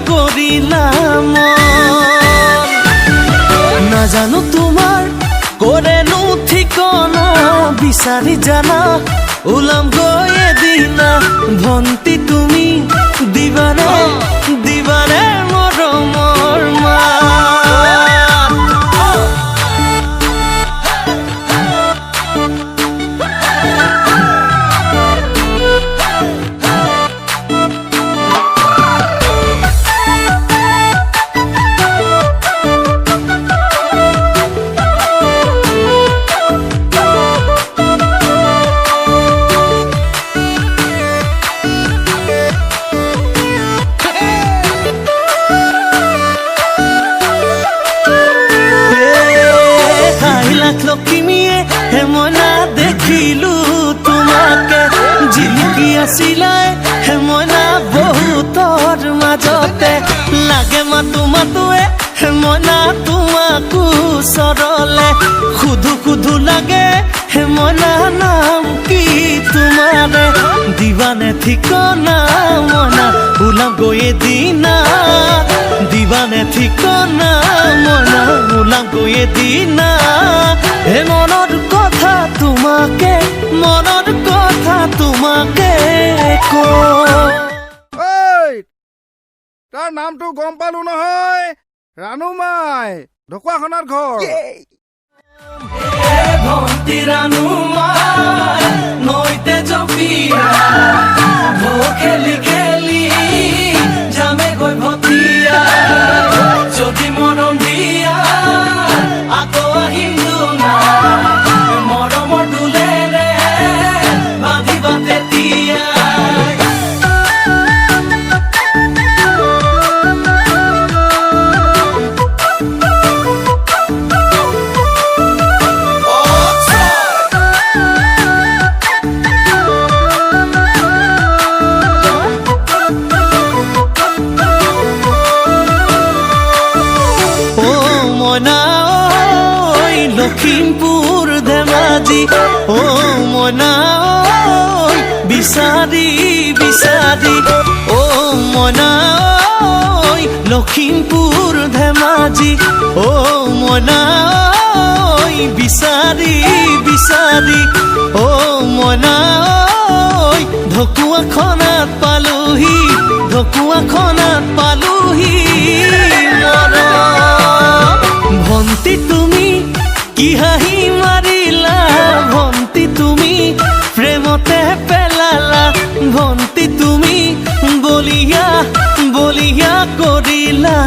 কৰিলা নাজানো তোমাৰ কৰেনো ঠিকনা বিচাৰি জানা ওলাম গৈ এদিনা ভন্তি তুমি দিবানে দিবানে মৰমৰ লক্ষ্মীয়ে হেমনা দেখিলো তোমাকে জিলিকি আছিলাই হেমনা বহুতৰ মাজতে লাগে মাতো মাতোৱে হেমনা তোমাকো চৰলে খুদু খুদু লাগে হেমনা নাম কি তোমাৰে দিবানে ঠিকনা মনা ওলাম গৈ এদিনা দিবানে ঠিকনা মনা ওলাম গৈ এদিনা হে মনৰ কথা তোমাকে তাৰ নামটো গম পালো নহয় ৰাণুমাই ঢকুৱাখনাৰ ঘৰ ভন্তি ৰাণুমাই নৈতে জপিয়া খেলি খেলি যামে গৈ ভটিয়া যদি মৰম দিয়া আকৌ আহিম মৰমৰ দুলেৰে বান্ধিবা তেতিয়া লখিমপুৰ ধেমাজি ও মনা বিচাৰি বিচাৰি ও মনা লখিমপুৰ ধেমাজি ও মনা বিচাৰি বিচাৰি ও মনা ঢকুৱাখনাত পালোহি ভন্তি তুমি কি হাঁহি মাৰিলা ভন্তি তুমি প্ৰেমতে পেলালা ভন্তি তুমি বলিয়া কৰিলা